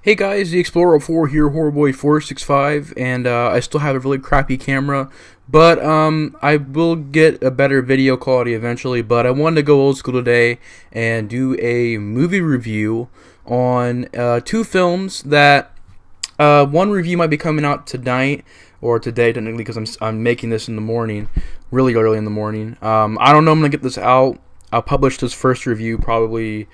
Hey guys, the Explorer 4 here, Horrorboy465, and I still have a really crappy camera, but I will get a better video quality eventually, but I wanted to go old school today and do a movie review on two films that one review might be coming out tonight, or today technically, because I'm making this in the morning, really early in the morning. I don't know I'm going to get this out. I'll publish this first review probably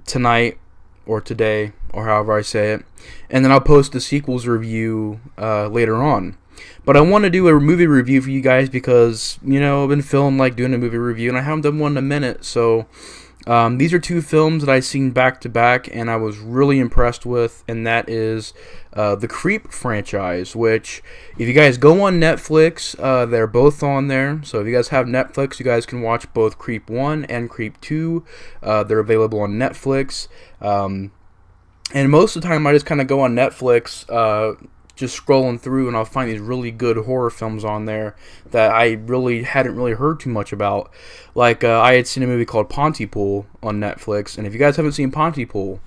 tonight, or today, or however I say it, and then I'll post the sequels review later on. But I want to do a movie review for you guys because, I've been feeling like doing a movie review, and I haven't done one in a minute, so these are two films that I've seen back to back, and I was really impressed with, and that is the Creep franchise, which, if you guys go on Netflix, they're both on there. So if you guys have Netflix, you guys can watch both Creep 1 and Creep 2. They're available on Netflix. And most of the time, I just kind of go on Netflix, just scrolling through, and I'll find these really good horror films on there that I really hadn't really heard too much about. Like, I had seen a movie called Pontypool on Netflix, and if you guys haven't seen Pontypool,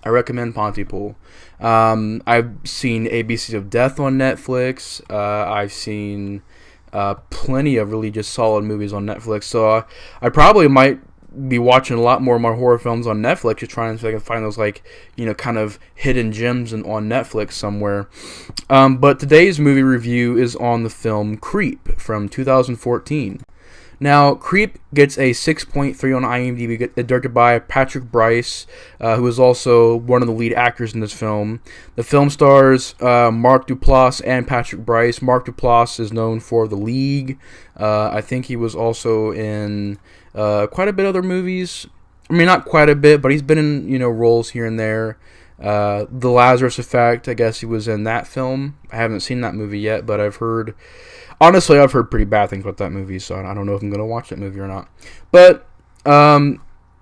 I recommend Pontypool. I've seen ABCs of Death on Netflix. I've seen plenty of really just solid movies on Netflix, so I probably might be watching a lot more of my horror films on Netflix, just trying to see if I can find those, kind of hidden gems on Netflix somewhere. But today's movie review is on the film Creep from 2014. Now, Creep gets a 6.3 on IMDb, directed by Patrick Brice, who is also one of the lead actors in this film. The film stars Mark Duplass and Patrick Brice. Mark Duplass is known for The League. I think he was also in quite a bit of other movies. I mean, not quite a bit, but he's been in, roles here and there. The Lazarus Effect, I guess he was in that film. I haven't seen that movie yet, but I've heard pretty bad things about that movie, so I don't know if I'm going to watch that movie or not. But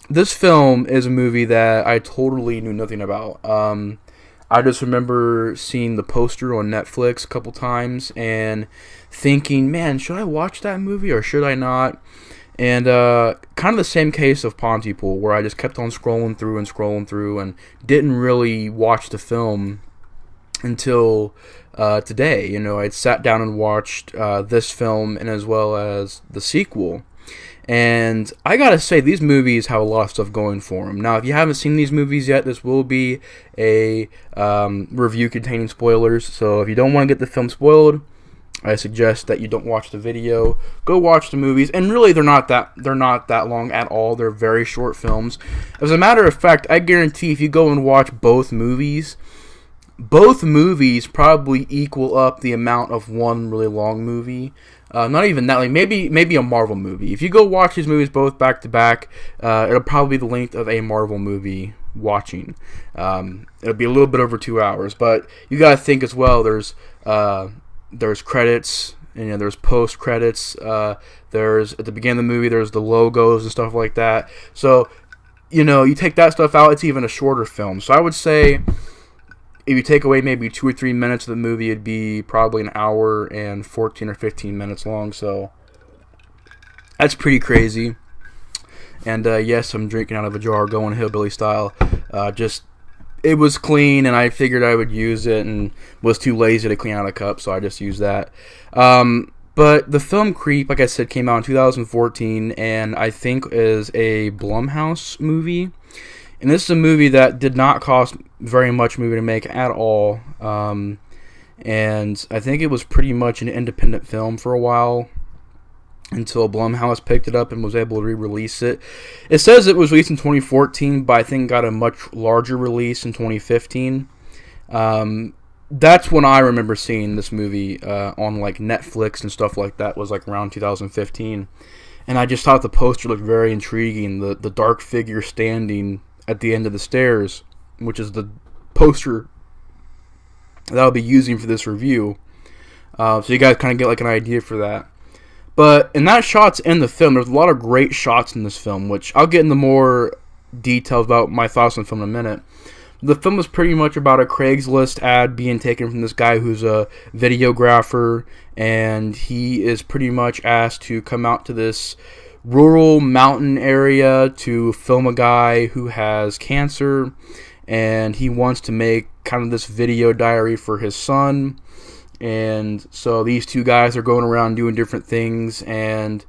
this film is a movie that I totally knew nothing about. I just remember seeing the poster on Netflix a couple times and thinking, man, should I watch that movie or should I not? And kind of the same case of Pontypool, where I just kept on scrolling through and didn't really watch the film until today. I'd sat down and watched this film and as well as the sequel. And I gotta say, these movies have a lot of stuff going for them. Now, if you haven't seen these movies yet, this will be a review containing spoilers. So if you don't want to get the film spoiled, I suggest that you don't watch the video. Go watch the movies, and really, they're not that long at all. They're very short films. As a matter of fact, I guarantee if you go and watch both movies probably equal up the amount of one really long movie. Not even that, like maybe a Marvel movie. If you go watch these movies both back to back, it'll probably be the length of a Marvel movie watching. It'll be a little bit over 2 hours, but you gotta think as well. There's credits, there's post credits. There's at the beginning of the movie, there's the logos and stuff like that. So, you take that stuff out, it's even a shorter film. So I would say, if you take away maybe 2 or 3 minutes of the movie, it'd be probably an hour and 14 or 15 minutes long. So that's pretty crazy. And yes, I'm drinking out of a jar, going hillbilly style. It was clean, and I figured I would use it, and was too lazy to clean out a cup, so I just used that. But the film Creep, like I said, came out in 2014, and I think is a Blumhouse movie. And this is a movie that did not cost very much movie to make at all. And I think it was pretty much an independent film for a while, until Blumhouse picked it up and was able to re-release it. It says it was released in 2014, but I think got a much larger release in 2015. That's when I remember seeing this movie on Netflix and stuff like that, was around 2015. And I just thought the poster looked very intriguing. The dark figure standing at the end of the stairs, which is the poster that I'll be using for this review. So you guys kind of get an idea for that. And that shot's in the film. There's a lot of great shots in this film, which I'll get into more details about my thoughts on the film in a minute. The film is pretty much about a Craigslist ad being taken from this guy who's a videographer, and he is pretty much asked to come out to this rural mountain area to film a guy who has cancer, and he wants to make kind of this video diary for his son. And so these two guys are going around doing different things, and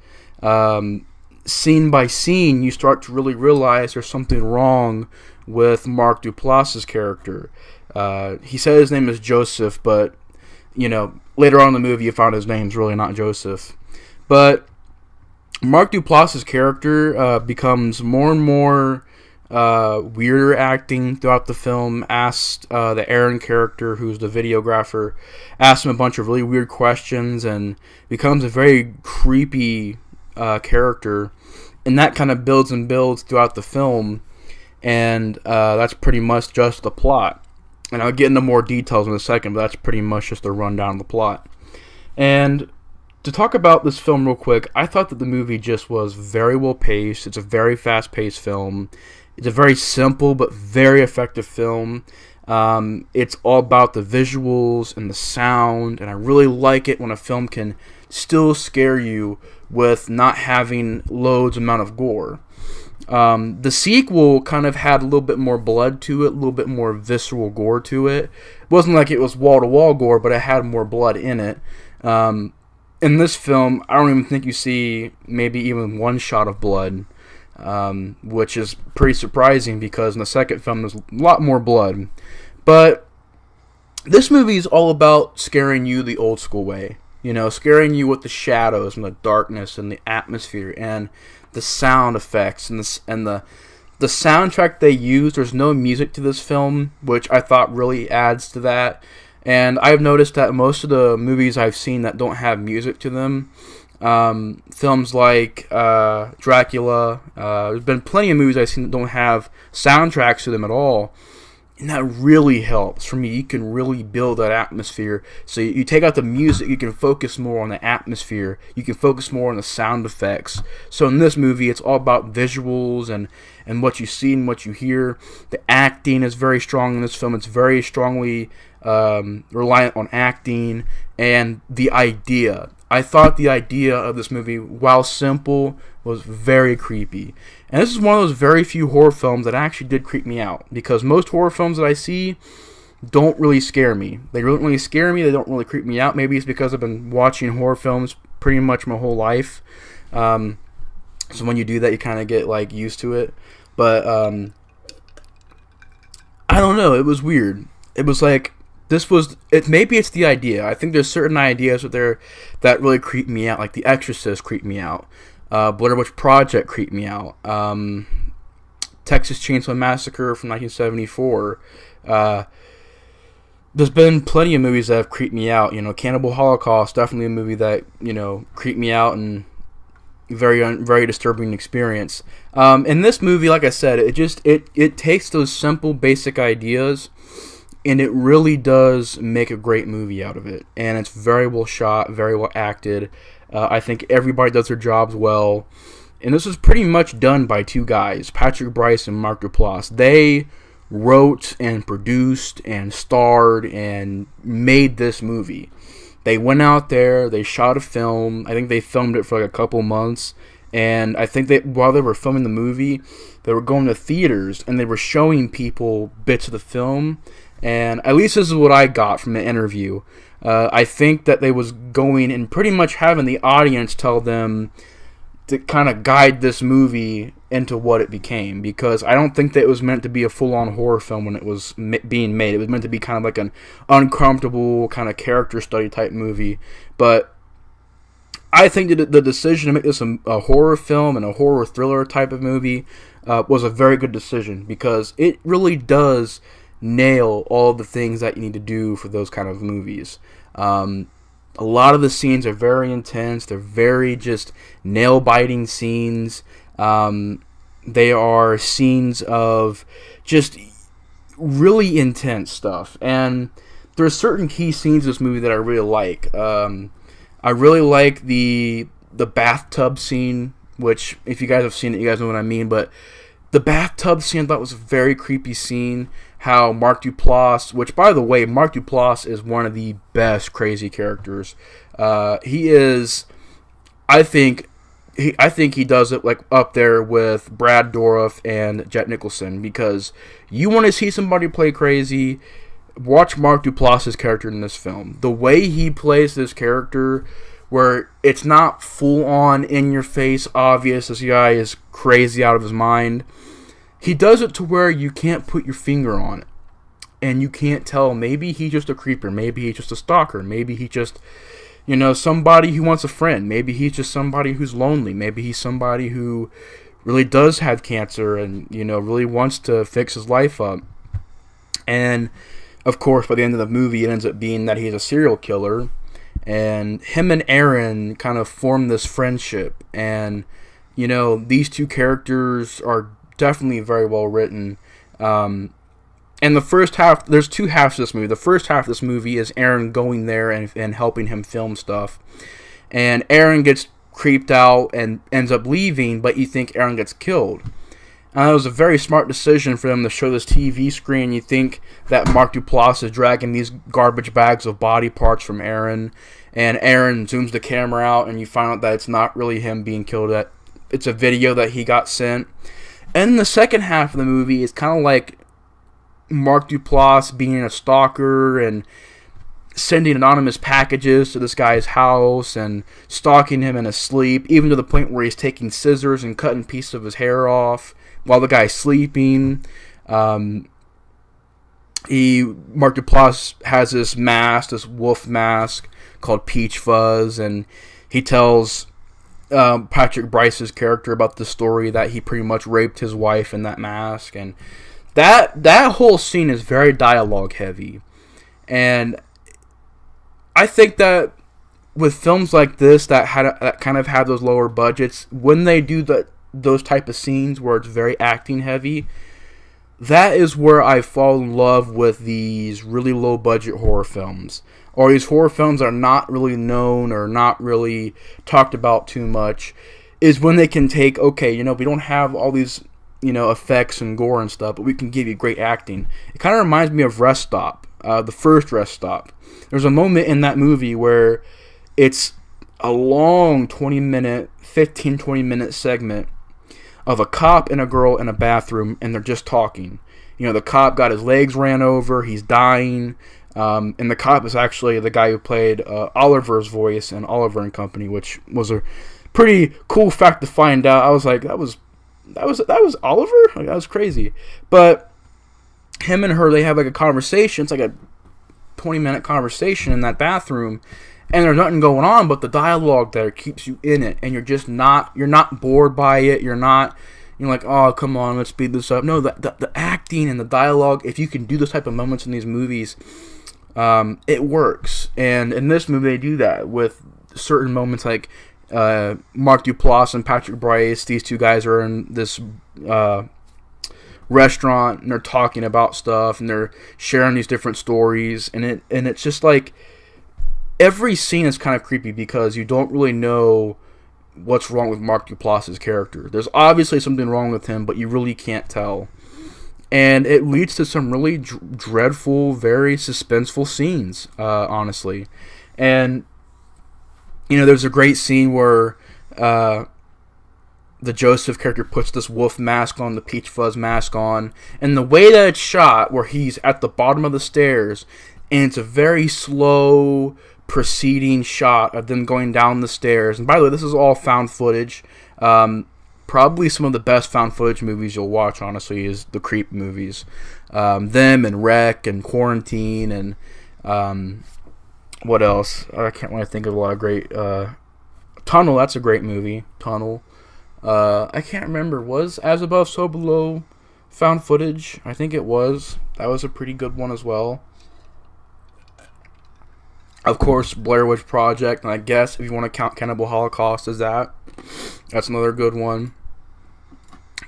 scene by scene, you start to really realize there's something wrong with Mark Duplass's character. He said his name is Joseph, but later on in the movie you found his name's really not Joseph. But Mark Duplass's character becomes more and more weirder acting throughout the film. The Aaron character, who's the videographer, asks him a bunch of really weird questions and becomes a very creepy character, and that kind of builds and builds throughout the film, and that's pretty much just the plot. And I'll get into more details in a second, but that's pretty much just a rundown of the plot. And to talk about this film real quick, I thought that the movie just was very well paced. It's a very fast paced film. It's a very simple but very effective film. It's all about the visuals and the sound, and I really like it when a film can still scare you with not having loads amount of gore. The sequel kind of had a little bit more blood to it, a little bit more visceral gore to it. It wasn't like it was wall-to-wall gore, but it had more blood in it. In this film, I don't even think you see maybe even one shot of blood, which is pretty surprising because in the second film there's a lot more blood. But this movie is all about scaring you the old school way. Scaring you with the shadows and the darkness and the atmosphere and the sound effects and the soundtrack they use. There's no music to this film, which I thought really adds to that. And I've noticed that most of the movies I've seen that don't have music to them, films like Dracula, there's been plenty of movies I've seen that don't have soundtracks to them at all. And that really helps. For me, you can really build that atmosphere. So you take out the music, you can focus more on the atmosphere. You can focus more on the sound effects. So in this movie, it's all about visuals and what you see and what you hear. The acting is very strong in this film. It's very strongly reliant on acting and the idea. I thought the idea of this movie, while simple, was very creepy. And this is one of those very few horror films that actually did creep me out, because most horror films that I see don't really scare me. They don't really scare me. They don't really creep me out. Maybe it's because I've been watching horror films pretty much my whole life. So when you do that, you kind of get used to it. But I don't know. It was weird. It was like maybe it's the idea. I think there's certain ideas that really creep me out. Like The Exorcist creeped me out. Blair Witch Project creeped me out. Texas Chainsaw Massacre from 1974. There's been plenty of movies that have creeped me out. Cannibal Holocaust, definitely a movie that creeped me out and very disturbing experience. In this movie, like I said, it takes those simple basic ideas, and it really does make a great movie out of it. And it's very well shot, very well acted. I think everybody does their jobs well. And this was pretty much done by two guys, Patrick Brice and Mark Duplass. They wrote and produced and starred and made this movie. They went out there, they shot a film. I think they filmed it for a couple months. And I think that while they were filming the movie, they were going to theaters and they were showing people bits of the film. And at least this is what I got from the interview. I think that they was going and pretty much having the audience tell them to kind of guide this movie into what it became, because I don't think that it was meant to be a full-on horror film when it was being made. It was meant to be kind of like an uncomfortable kind of character study type movie. But I think that the decision to make this a horror film and a horror thriller type of movie was a very good decision, because it really does nail all the things that you need to do for those kind of movies. A lot of the scenes are very intense. They're very just nail-biting scenes. They are scenes of just really intense stuff. And there are certain key scenes in this movie that I really like. I really like the bathtub scene, which, if you guys have seen it, you guys know what I mean. But the bathtub scene I thought was a very creepy scene. How Mark Duplass, which, by the way, Mark Duplass is one of the best crazy characters. He is, I think, I think he does it like up there with Brad Dourif and Jack Nicholson, because you want to see somebody play crazy. Watch Mark Duplass's character in this film. The way he plays this character, where it's not full on in your face obvious this guy is crazy out of his mind. He does it to where you can't put your finger on it. And you can't tell, maybe he's just a creeper, maybe he's just a stalker, maybe he just, somebody who wants a friend, maybe he's just somebody who's lonely, maybe he's somebody who really does have cancer and, really wants to fix his life up. And, of course, by the end of the movie, it ends up being that he's a serial killer, and him and Aaron kind of form this friendship, and, these two characters are definitely very well written. And the first half, there's two halves to this movie. The first half of this movie is Aaron going there and helping him film stuff. And Aaron gets creeped out and ends up leaving, but you think Aaron gets killed. It was a very smart decision for them to show this TV screen. You think that Mark Duplass is dragging these garbage bags of body parts from Aaron, and Aaron zooms the camera out, and you find out that it's not really him being killed. That it's a video that he got sent. And the second half of the movie is kind of like Mark Duplass being a stalker and sending anonymous packages to this guy's house and stalking him in his sleep, even to the point where he's taking scissors and cutting pieces of his hair off while the guy's sleeping. Mark Duplass has this mask, this wolf mask called Peach Fuzz, and he tells Patrick Brice's character about the story that he pretty much raped his wife in that mask. And that whole scene is very dialogue heavy. And I think that with films like this that kind of have those lower budgets, when they do those type of scenes where it's very acting heavy, that is where I fall in love with these really low budget horror films, or these horror films that are not really known or not really talked about too much, is when they can take, okay, we don't have all these effects and gore and stuff, but we can give you great acting. It kind of reminds me of Rest Stop, the first Rest Stop. There's a moment in that movie where it's a long 20 minute segment of a cop and a girl in a bathroom, and they're just talking. The cop got his legs ran over, he's dying, and the cop is actually the guy who played Oliver's voice in Oliver and Company, which was a pretty cool fact to find out. I was like, that was Oliver? Like, that was crazy. But him and her, they have like a conversation. It's like a 20-minute conversation in that bathroom, and there's nothing going on, but the dialogue there keeps you in it, and you're not bored by it. You're like, oh, come on, let's speed this up. No, the acting and the dialogue, if you can do those type of moments in these movies, it works. And in this movie, they do that with certain moments, like Mark Duplass and Patrick Brice. These two guys are in this restaurant, and they're talking about stuff, and they're sharing these different stories, and it's just like every scene is kind of creepy because you don't really know what's wrong with Mark Duplass's character. There's obviously something wrong with him, but you really can't tell. And it leads to some really dreadful, very suspenseful scenes, honestly. And, there's a great scene where the Joseph character puts this wolf mask on, the Peach Fuzz mask on, and the way that it's shot, where he's at the bottom of the stairs, and it's a very slow proceeding shot of them going down the stairs. And by the way, this is all found footage. Probably some of the best found footage movies you'll watch, honestly, is the Creep movies. Them and Wreck and Quarantine and what else? I can't really think of a lot of great... Tunnel, that's a great movie. Tunnel. I can't remember. Was As Above, So Below found footage? I think it was. That was a pretty good one as well. Of course, Blair Witch Project, and I guess if you want to count Cannibal Holocaust as that, that's another good one.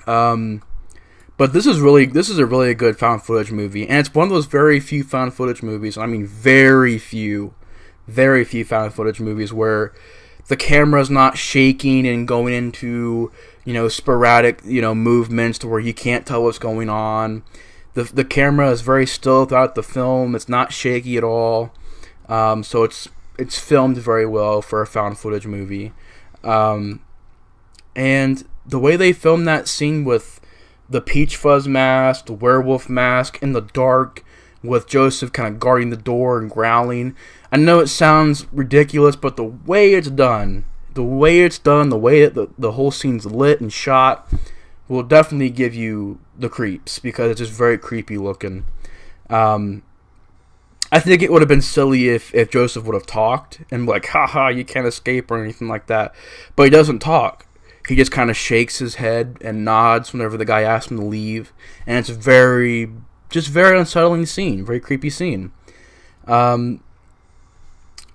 But this is a really good found footage movie, and it's one of those very few found footage movies. I mean, very few found footage movies where the camera's not shaking and going into sporadic movements to where you can't tell what's going on. The camera is very still throughout the film. It's not shaky at all. So it's filmed very well for a found footage movie. And the way they filmed that scene with the peach fuzz mask, the werewolf mask, in the dark, with Joseph kind of guarding the door and growling. I know it sounds ridiculous, but the way it's done, the way that the whole scene's lit and shot, will definitely give you the creeps, because it's just very creepy looking. I think it would have been silly if Joseph would have talked and be like, haha, you can't escape or anything like that. But he doesn't talk. He just kind of shakes his head and nods whenever the guy asks him to leave. And it's a very unsettling scene, very creepy scene. I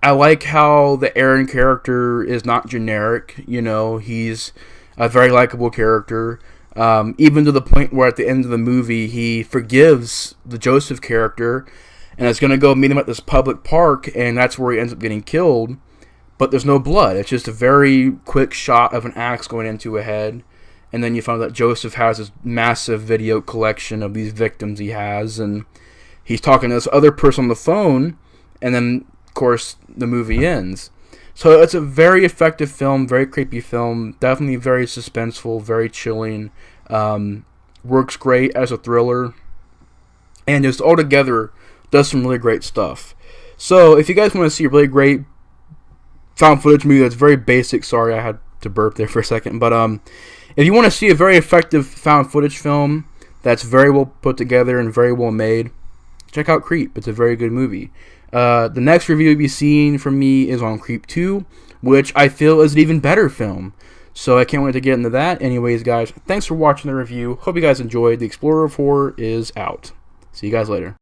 like how the Aaron character is not generic. You know, he's a very likable character. Even to the point where at the end of the movie, he forgives the Joseph character and is going to go meet him at this public park, and that's where he ends up getting killed. But there's no blood. It's just a very quick shot of an axe going into a head. And then you find out that Joseph has this massive video collection of these victims he has. And he's talking to this other person on the phone. And then, of course, the movie ends. So it's a very effective film, very creepy film. Definitely very suspenseful, very chilling. Works great as a thriller. And just altogether does some really great stuff. So if you guys want to see a really great found footage movie that's very basic, sorry I had to burp there for a second, but if you want to see a very effective found footage film that's very well put together and very well made, check out Creep. It's a very good movie. The next review you'll be seeing from me is on Creep 2, which I feel is an even better film. So I can't wait to get into that. Anyways, guys, thanks for watching the review. Hope you guys enjoyed. The Explorer of Horror is out. See you guys later.